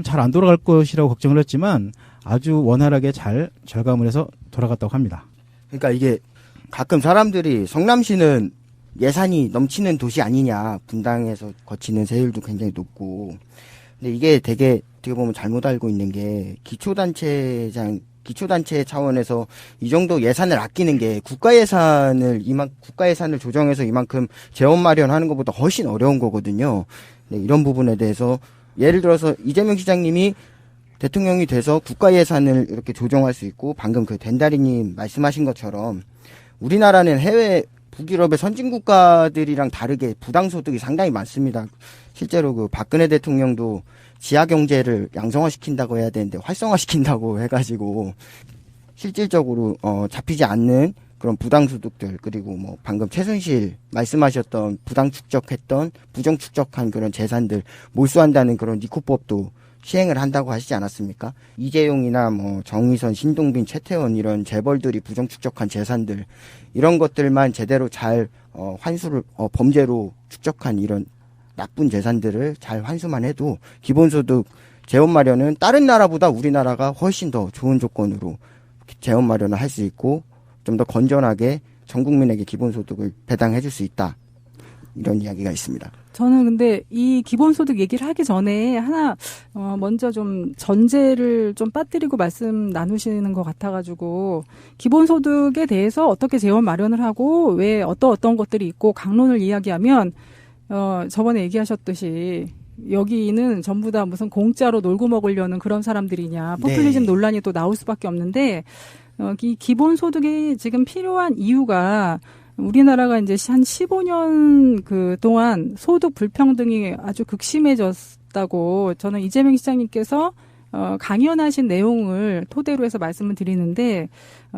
잘 안 돌아갈 것이라고 걱정을 했지만 아주 원활하게 잘 절감을 해서 돌아갔다고 합니다. 그러니까 이게 가끔 사람들이 성남시는 예산이 넘치는 도시 아니냐, 분당에서 거치는 세율도 굉장히 높고, 근데 이게 되게 어떻게 보면 잘못 알고 있는 게 기초단체 차원에서 이 정도 예산을 아끼는 게 국가 예산을 조정해서 이만큼 재원 마련하는 것보다 훨씬 어려운 거거든요. 네, 이런 부분에 대해서 예를 들어서 이재명 시장님이 대통령이 돼서 국가 예산을 이렇게 조정할 수 있고 방금 그 덴다리님 말씀하신 것처럼 우리나라는 해외 북유럽의 선진국가들이랑 다르게 부당소득이 상당히 많습니다. 실제로 그 박근혜 대통령도 지하 경제를 양성화시킨다고 해야 되는데 활성화시킨다고 해가지고 실질적으로 잡히지 않는 그런 부당소득들, 그리고 뭐 방금 최순실 말씀하셨던 부정 축적한 그런 재산들 몰수한다는 그런 니코법도 시행을 한다고 하시지 않았습니까? 이재용이나 뭐 정의선, 신동빈, 최태원 이런 재벌들이 부정 축적한 재산들 이런 것들만 제대로 잘 환수를 범죄로 축적한 이런 나쁜 재산들을 잘 환수만 해도 기본소득 재원 마련은 다른 나라보다 우리나라가 훨씬 더 좋은 조건으로 재원 마련을 할 수 있고 좀 더 건전하게 전 국민에게 기본소득을 배당해 줄 수 있다. 이런 이야기가 있습니다. 저는 근데 이 기본소득 얘기를 하기 전에 하나 먼저 좀 전제를 좀 빠뜨리고 말씀 나누시는 것 같아가지고 기본소득에 대해서 어떻게 재원 마련을 하고 왜 어떤 것들이 있고 강론을 이야기하면 저번에 얘기하셨듯이 여기는 전부 다 무슨 공짜로 놀고 먹으려는 그런 사람들이냐 포퓰리즘 논란이 또 나올 수밖에 없는데 이 기본소득이 지금 필요한 이유가 우리나라가 이제 한 15년 그 동안 소득 불평등이 아주 극심해졌다고 저는 이재명 시장님께서 강연하신 내용을 토대로 해서 말씀을 드리는데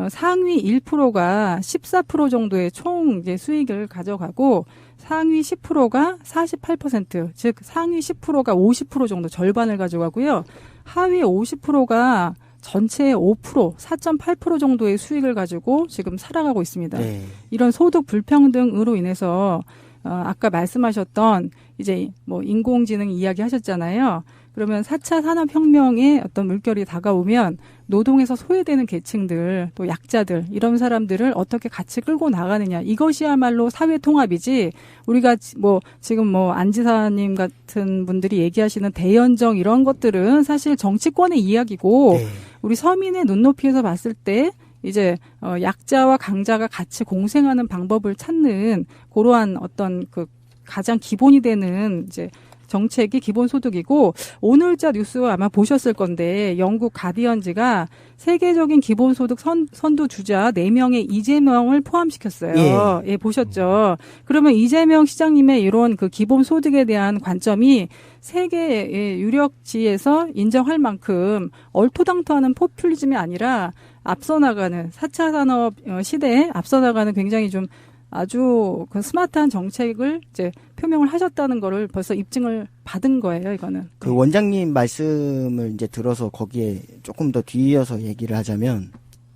상위 1%가 14% 정도의 총 이제 수익을 가져가고 상위 10%가 48%, 즉 상위 10%가 50% 정도 절반을 가져가고요. 하위 50%가 전체의 5%, 4.8% 정도의 수익을 가지고 지금 살아가고 있습니다. 네. 이런 소득 불평등으로 인해서 아까 말씀하셨던 이제 뭐 인공지능 이야기 하셨잖아요. 그러면 4차 산업혁명의 어떤 물결이 다가오면 노동에서 소외되는 계층들, 또 약자들, 이런 사람들을 어떻게 같이 끌고 나가느냐. 이것이야말로 사회 통합이지, 우리가 뭐, 지금 뭐, 안 지사님 같은 분들이 얘기하시는 대연정 이런 것들은 사실 정치권의 이야기고, 네. 우리 서민의 눈높이에서 봤을 때, 이제, 약자와 강자가 같이 공생하는 방법을 찾는, 그러한 어떤 그 가장 기본이 되는, 이제, 정책이 기본소득이고 오늘자 뉴스 아마 보셨을 건데 영국 가디언지가 세계적인 기본소득 선두 주자 4명의 이재명을 포함시켰어요. 예, 보셨죠. 그러면 이재명 시장님의 이런 그 기본소득에 대한 관점이 세계의 유력지에서 인정할 만큼 얼토당토하는 포퓰리즘이 아니라 앞서 나가는 4차 산업 시대에 앞서 나가는 굉장히 좀 아주 그 스마트한 정책을 이제 표명을 하셨다는 거를 벌써 입증을 받은 거예요, 이거는. 그 원장님 말씀을 이제 들어서 거기에 조금 더 뒤이어서 얘기를 하자면,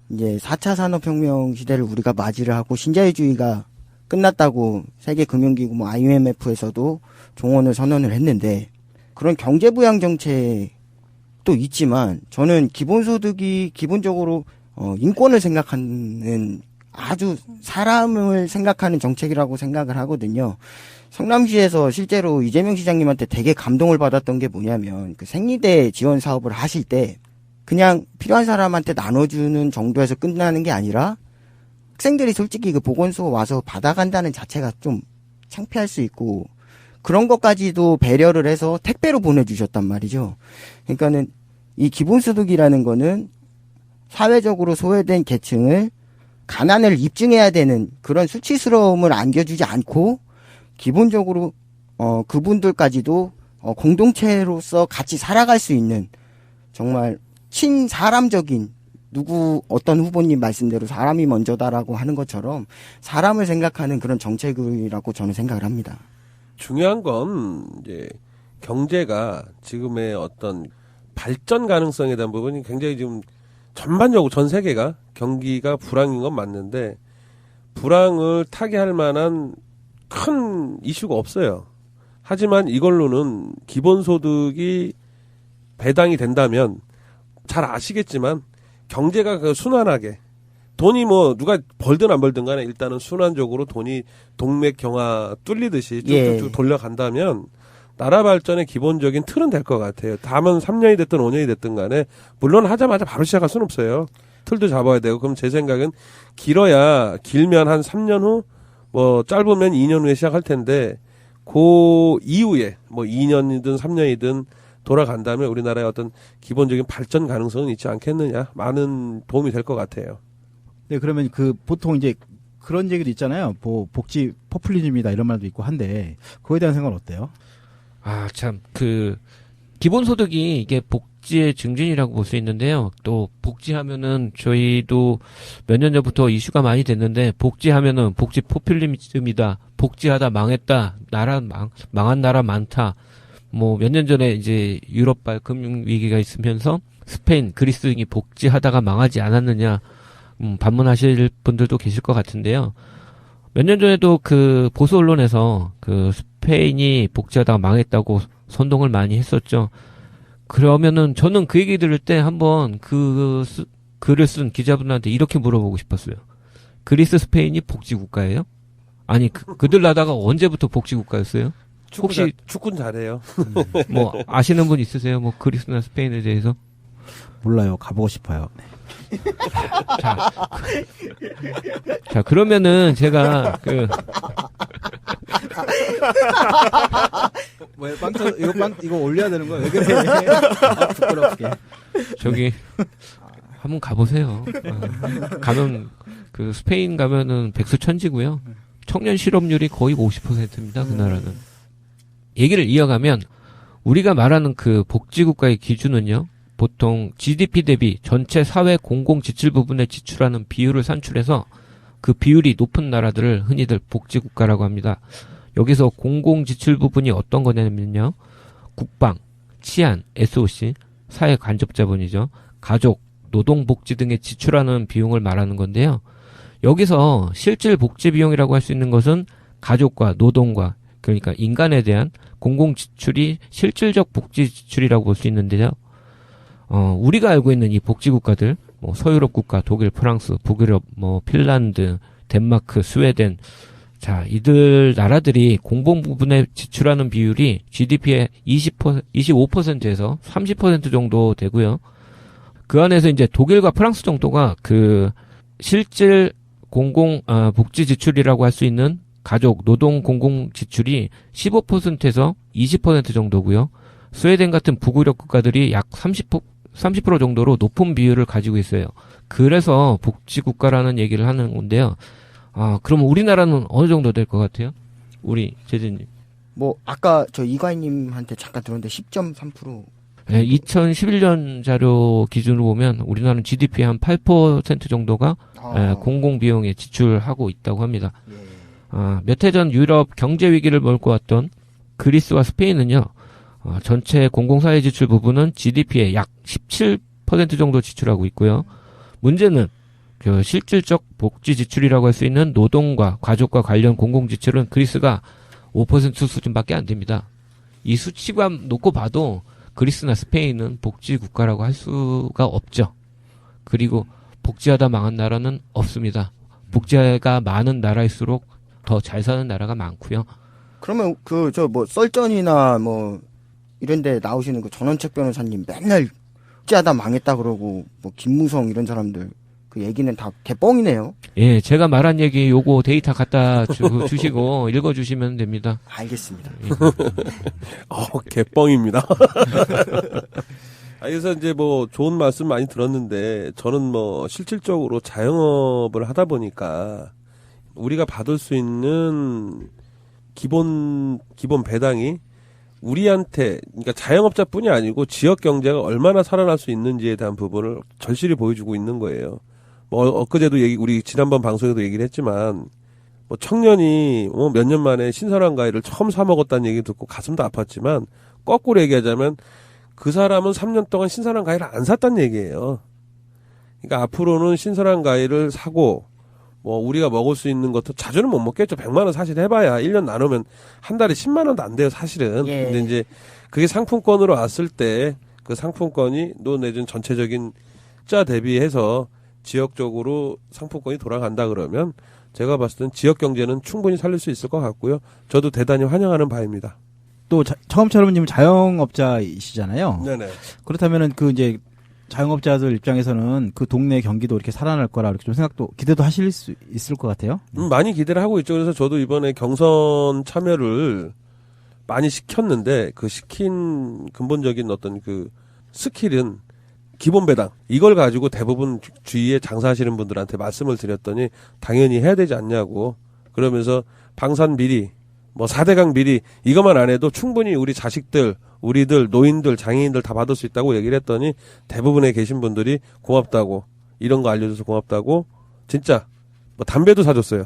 이제 4차 산업혁명 시대를 우리가 맞이를 하고 신자유주의가 끝났다고 세계금융기구 뭐 IMF에서도 종언을 선언을 했는데, 그런 경제부양 정책도 있지만 저는 기본소득이 기본적으로 인권을 생각하는 아주 사람을 생각하는 정책이라고 생각을 하거든요. 성남시에서 실제로 이재명 시장님한테 되게 감동을 받았던 게 뭐냐면 그 생리대 지원 사업을 하실 때 그냥 필요한 사람한테 나눠주는 정도에서 끝나는 게 아니라 학생들이 솔직히 그 보건소 와서 받아간다는 자체가 좀 창피할 수 있고 그런 것까지도 배려를 해서 택배로 보내주셨단 말이죠. 그러니까는 이 기본소득이라는 거는 사회적으로 소외된 계층을 가난을 입증해야 되는 그런 수치스러움을 안겨주지 않고 기본적으로 그분들까지도 공동체로서 같이 살아갈 수 있는 정말 친사람적인 어떤 후보님 말씀대로 사람이 먼저다라고 하는 것처럼 사람을 생각하는 그런 정책이라고 저는 생각을 합니다. 중요한 건 이제 경제가 지금의 어떤 발전 가능성에 대한 부분이 굉장히 지금 전반적으로 전 세계가 경기가 불황인 건 맞는데 불황을 타개할 만한 큰 이슈가 없어요. 하지만 이걸로는 기본소득이 배당이 된다면 잘 아시겠지만 경제가 그 순환하게 돈이 뭐 누가 벌든 안 벌든 간에 일단은 순환적으로 돈이 동맥경화 뚫리듯이 쭉쭉쭉 돌려간다면 나라 발전의 기본적인 틀은 될 것 같아요. 다만 3년이 됐든 5년이 됐든 간에 물론 하자마자 바로 시작할 수는 없어요. 틀도 잡아야 되고 그럼 제 생각은 길면 한 3년 후 뭐 짧으면 2년 후에 시작할 텐데 그 이후에 뭐 2년이든 3년이든 돌아간다면 우리나라의 어떤 기본적인 발전 가능성은 있지 않겠느냐. 많은 도움이 될 것 같아요. 네, 그러면 보통 이제 그런 얘기도 있잖아요. 뭐 복지 포퓰리즘이다 이런 말도 있고 한데 그거에 대한 생각은 어때요? 아, 참, 기본소득이 이게 복지의 증진이라고 볼 수 있는데요. 또, 복지하면은 저희도 몇 년 전부터 이슈가 많이 됐는데, 복지하면은 복지 포퓰리즘이다. 복지하다 망했다. 망한 나라 많다. 뭐, 몇 년 전에 이제 유럽발 금융위기가 있으면서 스페인, 그리스 등이 복지하다가 망하지 않았느냐, 반문하실 분들도 계실 것 같은데요. 몇 년 전에도 보수 언론에서 스페인이 복지하다가 망했다고 선동을 많이 했었죠. 그러면은 저는 그 얘기 들을 때 한번 글을 쓴 기자분한테 이렇게 물어보고 싶었어요. 그리스, 스페인이 복지국가예요? 아니, 그들 나라가 언제부터 복지국가였어요? 혹시 축구는 잘해요. 뭐 아시는 분 있으세요? 뭐 그리스나 스페인에 대해서? 몰라요. 가보고 싶어요. 네. 자, 그러면은 제가 왜 이거 올려야 되는 거야? 왜 그래? 아, 부끄럽게. 저기 한번 가보세요. 가면 스페인 가면은 백수천지고요. 청년 실업률이 거의 50%입니다. 그 나라는. 얘기를 이어가면 우리가 말하는 복지국가의 기준은요. 보통 GDP 대비 전체 사회 공공지출 부분에 지출하는 비율을 산출해서 그 비율이 높은 나라들을 흔히들 복지국가라고 합니다. 여기서 공공지출 부분이 어떤 거냐면요. 국방, 치안, SOC, 사회 간접자본이죠. 가족, 노동복지 등에 지출하는 비용을 말하는 건데요. 여기서 실질 복지 비용이라고 할 수 있는 것은 가족과 노동과 그러니까 인간에 대한 공공지출이 실질적 복지 지출이라고 볼 수 있는데요. 우리가 알고 있는 이 복지국가들, 뭐 서유럽 국가, 독일, 프랑스, 북유럽, 뭐 핀란드, 덴마크, 스웨덴, 자, 이들 나라들이 공공 부분에 지출하는 비율이 GDP의 25%에서 30% 정도 되고요. 그 안에서 이제 독일과 프랑스 정도가 실질 복지 지출이라고 할 수 있는 가족, 노동 공공 지출이 15%에서 20% 정도고요. 스웨덴 같은 북유럽 국가들이 약 30% 정도로 높은 비율을 가지고 있어요. 그래서 복지국가라는 얘기를 하는 건데요. 그럼 우리나라는 어느 정도 될 것 같아요? 우리 재진님. 뭐 아까 저 이과인님한테 잠깐 들었는데 10.3%. 네, 2011년 자료 기준으로 보면 우리나라는 GDP의 한 8% 정도가 공공 비용에 지출하고 있다고 합니다. 예. 몇 해 전 유럽 경제 위기를 몰고 왔던 그리스와 스페인은요, 전체 공공사회 지출 부분은 GDP의 약 17% 정도 지출하고 있고요. 문제는 그 실질적 복지 지출이라고 할 수 있는 노동과 가족과 관련 공공 지출은 그리스가 5% 수준밖에 안 됩니다. 이 수치감 놓고 봐도 그리스나 스페인은 복지 국가라고 할 수가 없죠. 그리고 복지하다 망한 나라는 없습니다. 복지가 많은 나라일수록 더 잘 사는 나라가 많고요. 그러면 썰전이나 이런데 나오시는 그 전원책 변호사님 맨날 복지하다 망했다 그러고 김무성 이런 사람들 그 얘기는 다 개뻥이네요. 예, 제가 말한 얘기 요거 데이터 갖다 주시고 읽어주시면 됩니다. 알겠습니다. 개뻥입니다. 그래서 이제 좋은 말씀 많이 들었는데 저는 실질적으로 자영업을 하다 보니까 우리가 받을 수 있는 기본 배당이 우리한테, 그러니까 자영업자뿐이 아니고 지역 경제가 얼마나 살아날 수 있는지에 대한 부분을 절실히 보여주고 있는 거예요. 엊그제도 우리 지난번 방송에도 얘기를 했지만, 청년이 몇 년 만에 신선한 과일을 처음 사 먹었다는 얘기 듣고 가슴도 아팠지만, 거꾸로 얘기하자면 그 사람은 3년 동안 신선한 과일을 안 샀다는 얘기예요. 그러니까 앞으로는 신선한 과일을 사고, 우리가 먹을 수 있는 것도 자주는 못 먹겠죠. 100만 원 사실 해봐야 1년 나누면 한 달에 10만 원도 안 돼요, 사실은. 예. 근데 이제 그게 상품권으로 왔을 때 그 상품권이 내준 전체적인 자 대비해서 지역적으로 상품권이 돌아간다 그러면 제가 봤을 땐 지역 경제는 충분히 살릴 수 있을 것 같고요. 저도 대단히 환영하는 바입니다. 또 처음처럼 자영업자이시잖아요. 네네. 그렇다면은 이제 자영업자들 입장에서는 그 동네 경기도 이렇게 살아날 거라 이렇게 좀 기대도 하실 수 있을 것 같아요. 많이 기대를 하고 있죠. 그래서 저도 이번에 경선 참여를 많이 시켰는데 그 시킨 근본적인 어떤 그 스킬은 기본 배당. 이걸 가지고 대부분 주위에 장사하시는 분들한테 말씀을 드렸더니 당연히 해야 되지 않냐고. 그러면서 방산 비리, 4대강 비리 이것만 안 해도 충분히 우리 자식들, 우리들, 노인들, 장애인들 다 받을 수 있다고 얘기를 했더니 대부분에 계신 분들이 고맙다고, 이런 거 알려줘서 고맙다고, 진짜 담배도 사줬어요.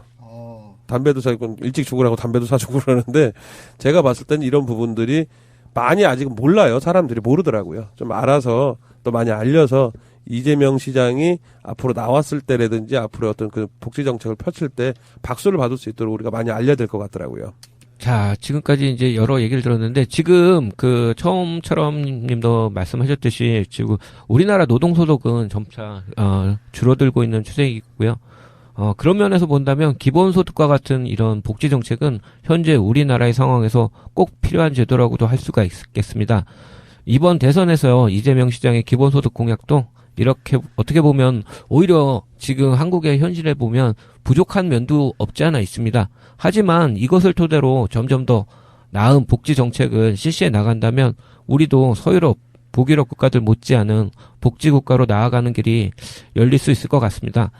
담배도 사고 일찍 죽으라고 담배도 사주고 그러는데 제가 봤을 때는 이런 부분들이 많이 아직 몰라요. 사람들이 모르더라고요. 좀 알아서 또 많이 알려서 이재명 시장이 앞으로 나왔을 때라든지 앞으로 어떤 그 복지 정책을 펼칠 때 박수를 받을 수 있도록 우리가 많이 알려야 될 것 같더라고요. 자, 지금까지 이제 여러 얘기를 들었는데, 지금 처음처럼 님도 말씀하셨듯이, 지금 우리나라 노동소득은 점차, 줄어들고 있는 추세이고요. 그런 면에서 본다면, 기본소득과 같은 이런 복지정책은 현재 우리나라의 상황에서 꼭 필요한 제도라고도 할 수가 있겠습니다. 이번 대선에서 이재명 시장의 기본소득 공약도 이렇게 어떻게 보면 오히려 지금 한국의 현실에 보면 부족한 면도 없지 않아 있습니다. 하지만 이것을 토대로 점점 더 나은 복지 정책을 실시해 나간다면 우리도 서유럽, 북유럽 국가들 못지않은 복지 국가로 나아가는 길이 열릴 수 있을 것 같습니다.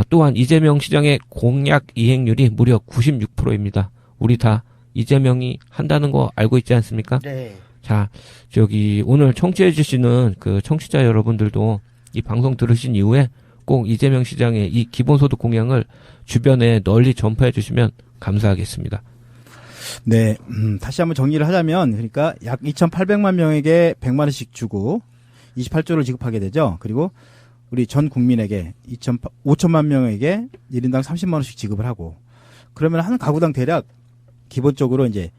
또한 이재명 시장의 공약 이행률이 무려 96%입니다. 우리 다 이재명이 한다는 거 알고 있지 않습니까? 네. 자, 오늘 청취해 주시는 그 청취자 여러분들도 이 방송 들으신 이후에 꼭 이재명 시장의 이 기본소득 공약을 주변에 널리 전파해 주시면 감사하겠습니다. 네, 다시 한번 정리를 하자면, 그러니까 약 2,800만 명에게 100만 원씩 주고 28조를 지급하게 되죠. 그리고 우리 전 국민에게 5천만 명에게 1인당 30만 원씩 지급을 하고, 그러면 한 가구당 대략 기본적으로 이제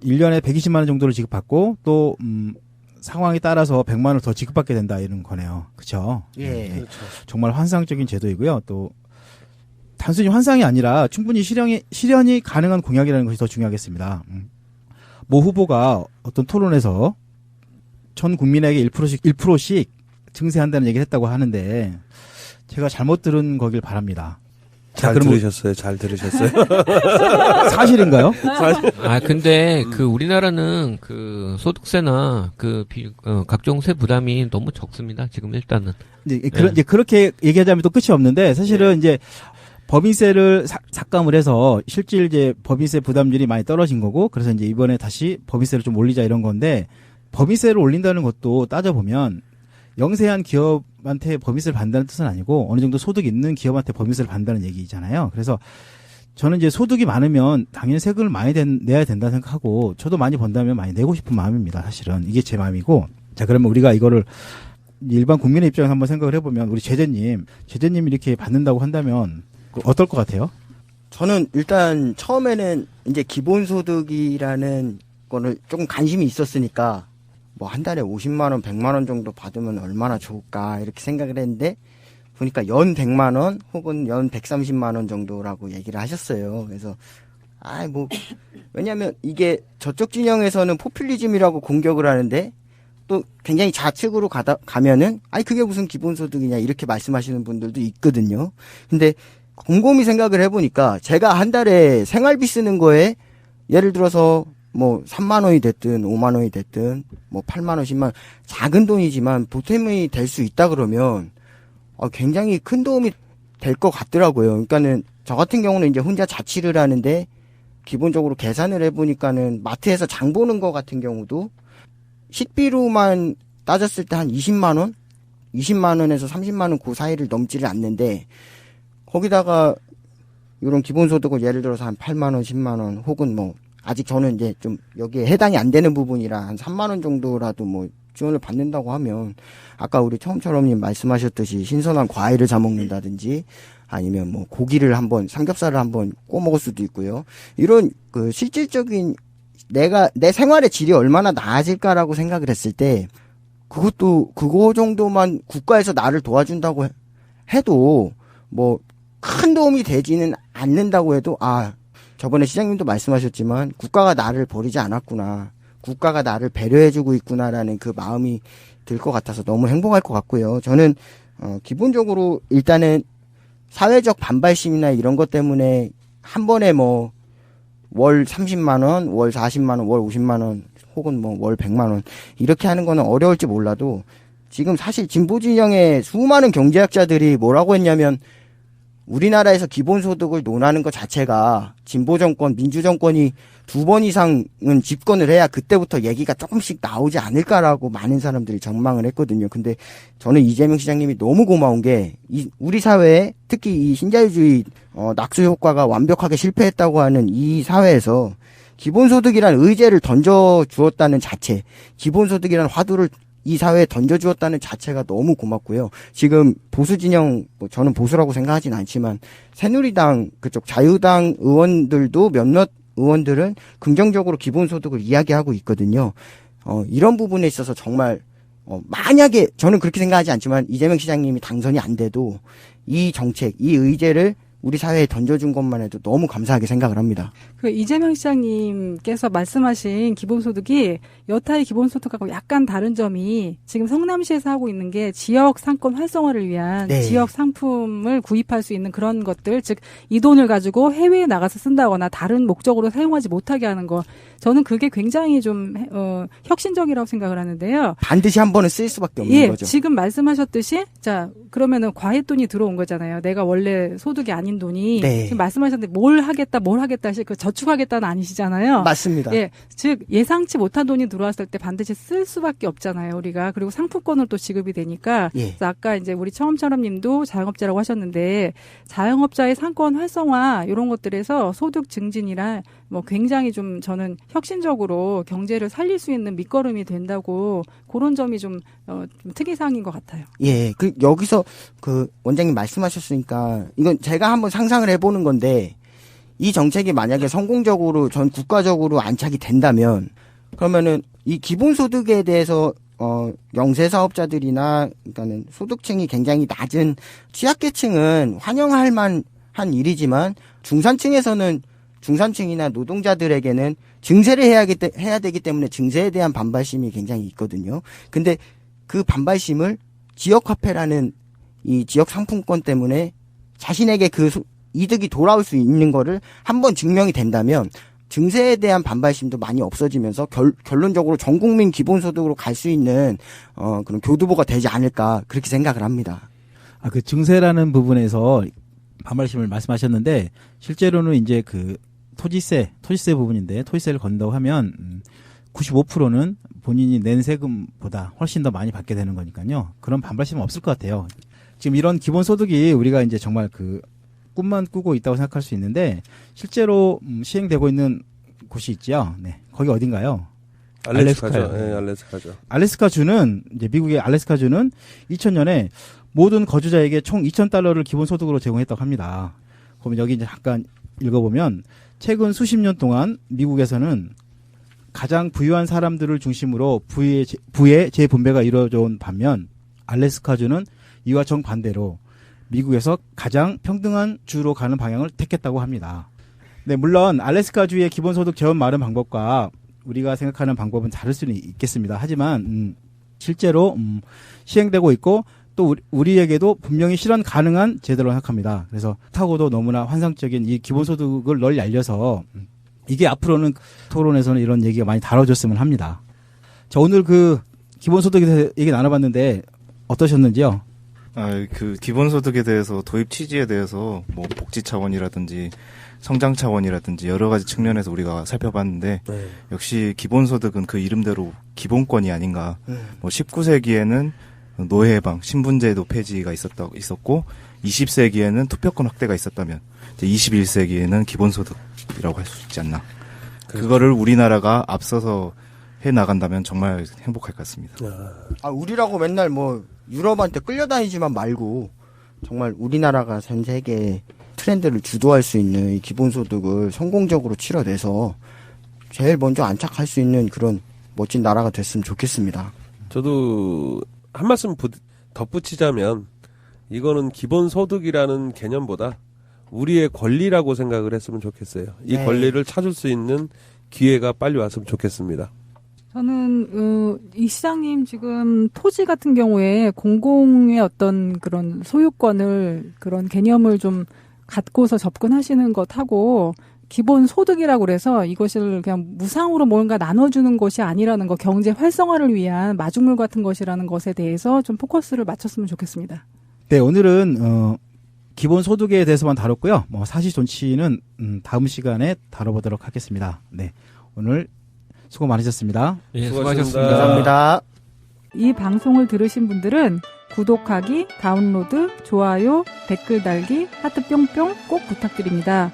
1년에 120만 원 정도를 지급받고 또 상황에 따라서 100만 원을 더 지급받게 된다 이런 거네요. 그렇죠? 예. 그렇죠. 정말 환상적인 제도이고요. 또 단순히 환상이 아니라 충분히 실현이 가능한 공약이라는 것이 더 중요하겠습니다. 모 후보가 어떤 토론에서 전 국민에게 1%씩 증세한다는 얘기를 했다고 하는데 제가 잘못 들은 거길 바랍니다. 잘 들으셨어요. 사실인가요? 근데 우리나라는 소득세나 각종 세 부담이 너무 적습니다. 지금 일단은. 이제 그렇게 얘기하자면 또 끝이 없는데 사실은 이제 법인세를 삭감을 해서 실질 이제 법인세 부담률이 많이 떨어진 거고, 그래서 이제 이번에 다시 법인세를 좀 올리자 이런 건데, 법인세를 올린다는 것도 따져보면 영세한 기업한테 법인세를 받는다는 뜻은 아니고 어느 정도 소득이 있는 기업한테 법인세를 받는다는 얘기잖아요. 그래서 저는 이제 소득이 많으면 당연히 세금을 많이 내야 된다 생각하고 저도 많이 번다면 많이 내고 싶은 마음입니다. 사실은 이게 제 마음이고. 자, 그러면 우리가 이거를 일반 국민의 입장에서 한번 생각을 해보면 우리 제재님이 이렇게 받는다고 한다면 어떨 것 같아요? 저는 일단 처음에는 이제 기본소득이라는 거를 조금 관심이 있었으니까 뭐 한 달에 50만 원, 100만 원 정도 받으면 얼마나 좋을까 이렇게 생각을 했는데 보니까 연 100만 원 혹은 연 130만 원 정도라고 얘기를 하셨어요. 그래서 뭐 왜냐면 이게 저쪽 진영에서는 포퓰리즘이라고 공격을 하는데 또 굉장히 좌측으로 가면은 그게 무슨 기본소득이냐 이렇게 말씀하시는 분들도 있거든요. 근데 곰곰이 생각을 해보니까 제가 한 달에 생활비 쓰는 거에 예를 들어서 뭐 3만 원이 됐든 5만 원이 됐든 뭐 8만 원, 10만 원 작은 돈이지만 보탬이 될 수 있다 그러면 굉장히 큰 도움이 될 것 같더라고요. 그러니까는 저 같은 경우는 이제 혼자 자취를 하는데 기본적으로 계산을 해보니까는 마트에서 장 보는 거 같은 경우도 식비로만 따졌을 때 한 20만 원? 20만 원에서 30만 원 그 사이를 넘지를 않는데 거기다가 이런 기본소득을 예를 들어서 한 8만 원, 10만 원 혹은 뭐 아직 저는 이제 좀 여기에 해당이 안 되는 부분이라 한 3만 원 정도라도 뭐 지원을 받는다고 하면 아까 우리 처음처럼님 말씀하셨듯이 신선한 과일을 사 먹는다든지 아니면 뭐 고기를 한번 삼겹살을 한번 구워 먹을 수도 있고요. 이런 그 실질적인 내 생활의 질이 얼마나 나아질까라고 생각을 했을 때 그거 정도만 국가에서 나를 도와준다고 해도 뭐 큰 도움이 되지는 않는다고 해도 저번에 시장님도 말씀하셨지만 국가가 나를 버리지 않았구나. 국가가 나를 배려해주고 있구나라는 그 마음이 들 것 같아서 너무 행복할 것 같고요. 저는 기본적으로 일단은 사회적 반발심이나 이런 것 때문에 한 번에 뭐 월 30만 원, 월 40만 원, 월 50만 원 혹은 뭐 월 100만 원 이렇게 하는 거는 어려울지 몰라도 지금 사실 진보 진영의 수많은 경제학자들이 뭐라고 했냐면 우리나라에서 기본소득을 논하는 것 자체가 진보 정권, 민주 정권이 2번 이상은 집권을 해야 그때부터 얘기가 조금씩 나오지 않을까라고 많은 사람들이 전망을 했거든요. 근데 저는 이재명 시장님이 너무 고마운 게 우리 사회에 특히 이 신자유주의 낙수 효과가 완벽하게 실패했다고 하는 이 사회에서 기본소득이라는 의제를 던져주었다는 자체, 기본소득이라는 화두를 이 사회에 던져주었다는 자체가 너무 고맙고요. 지금 보수 진영, 저는 보수라고 생각하진 않지만 새누리당 그쪽 자유당 의원들도 몇몇 의원들은 긍정적으로 기본소득을 이야기하고 있거든요. 이런 부분에 있어서 정말 만약에 저는 그렇게 생각하지 않지만 이재명 시장님이 당선이 안 돼도 이 정책, 이 의제를 우리 사회에 던져준 것만 해도 너무 감사하게 생각을 합니다. 그 이재명 시장님께서 말씀하신 기본소득이 여타의 기본소득하고 약간 다른 점이 지금 성남시에서 하고 있는 게 지역 상권 활성화를 위한 네. 지역 상품을 구입할 수 있는 그런 것들, 즉 이 돈을 가지고 해외에 나가서 쓴다거나 다른 목적으로 사용하지 못하게 하는 거. 저는 그게 굉장히 좀 혁신적이라고 생각을 하는데요. 반드시 한 번은 쓸 수밖에 없는 거죠. 지금 말씀하셨듯이 자 그러면은 과외돈이 들어온 거잖아요. 내가 원래 소득이 아닌 돈이 네. 지금 말씀하셨는데 뭘 하겠다 하실 그 저축하겠다는 아니시잖아요. 맞습니다. 즉 예상치 못한 돈이 들어왔을 때 반드시 쓸 수밖에 없잖아요. 우리가 그리고 상품권을 또 지급이 되니까. 그래서 아까 이제 우리 처음처럼님도 자영업자라고 하셨는데 자영업자의 상권 활성화 이런 것들에서 소득 증진이라 뭐 굉장히 좀 저는 혁신적으로 경제를 살릴 수 있는 밑거름이 된다고 그런 점이 좀 특이사항인 것 같아요. 여기서 원장님 말씀하셨으니까 이건 제가 한번 상상을 해보는 건데 이 정책이 만약에 성공적으로 전 국가적으로 안착이 된다면 그러면은 이 기본소득에 대해서 영세사업자들이나 그러니까는 소득층이 굉장히 낮은 취약계층은 환영할 만한 일이지만 중산층이나 노동자들에게는 증세를 해야 되기 때문에 증세에 대한 반발심이 굉장히 있거든요. 근데 그 반발심을 지역화폐라는 이 지역 상품권 때문에 자신에게 그 이득이 돌아올 수 있는 거를 한번 증명이 된다면 증세에 대한 반발심도 많이 없어지면서 결론적으로 전 국민 기본소득으로 갈 수 있는 그런 교두보가 되지 않을까 그렇게 생각을 합니다. 그 증세라는 부분에서 반발심을 말씀하셨는데 실제로는 이제 그 토지세 부분인데 토지세를 건다고 하면 95%는 본인이 낸 세금보다 훨씬 더 많이 받게 되는 거니까요. 그런 반발심은 없을 것 같아요. 지금 이런 기본소득이 우리가 이제 정말 꿈만 꾸고 있다고 생각할 수 있는데 실제로 시행되고 있는 곳이 있죠. 네. 거기 어딘가요? 알래스카죠. 알래스카요. 네, 알래스카죠. 알래스카주는 이제 미국의 알래스카주는 2000년에 모든 거주자에게 총 $2,000를 기본소득으로 제공했다고 합니다. 그럼 여기 이제 잠깐 읽어보면 최근 수십 년 동안 미국에서는 가장 부유한 사람들을 중심으로 부의 재분배가 이루어져 온 반면 알래스카주는 이와 정반대로 미국에서 가장 평등한 주로 가는 방향을 택했다고 합니다. 네, 물론 알래스카주의 기본소득 재원 마련 방법과 우리가 생각하는 방법은 다를 수는 있겠습니다. 하지만 실제로 시행되고 있고 또 우리에게도 분명히 실현 가능한 제도라고 생각합니다. 그래서 타고도 너무나 환상적인 이 기본소득을 널리 알려서 이게 앞으로는 토론에서는 이런 얘기가 많이 다뤄졌으면 합니다. 자, 오늘 그 기본소득에 대해서 얘기 나눠봤는데 어떠셨는지요? 그 기본소득에 대해서 도입 취지에 대해서 뭐 복지 차원이라든지 성장 차원이라든지 여러 가지 측면에서 우리가 살펴봤는데 네. 역시 기본소득은 그 이름대로 기본권이 아닌가. 뭐 19세기에는 노예 해방, 신분제도 폐지가 있었고 20세기에는 투표권 확대가 있었다면 이제 21세기에는 기본소득이라고 할 수 있지 않나. 그거를 우리나라가 앞서서 해 나간다면 정말 행복할 것 같습니다. 우리라고 맨날 뭐 유럽한테 끌려다니지만 말고 정말 우리나라가 전 세계 트렌드를 주도할 수 있는 이 기본소득을 성공적으로 치러내서 제일 먼저 안착할 수 있는 그런 멋진 나라가 됐으면 좋겠습니다. 저도 한 말씀 덧붙이자면 이거는 기본소득이라는 개념보다 우리의 권리라고 생각을 했으면 좋겠어요. 이 네. 권리를 찾을 수 있는 기회가 빨리 왔으면 좋겠습니다. 저는 이 시장님 지금 토지 같은 경우에 공공의 어떤 그런 소유권을 그런 개념을 좀 갖고서 접근하시는 것하고 기본 소득이라고 그래서 이것을 그냥 무상으로 뭔가 나눠주는 것이 아니라는 거, 경제 활성화를 위한 마중물 같은 것이라는 것에 대해서 좀 포커스를 맞췄으면 좋겠습니다. 네, 오늘은 기본 소득에 대해서만 다뤘고요. 뭐 사실 존치는 다음 시간에 다뤄보도록 하겠습니다. 네, 오늘 수고 많으셨습니다. 예, 수고하셨습니다. 수고하셨습니다. 감사합니다. 이 방송을 들으신 분들은 구독하기, 다운로드, 좋아요, 댓글 달기, 하트 뿅뿅 꼭 부탁드립니다.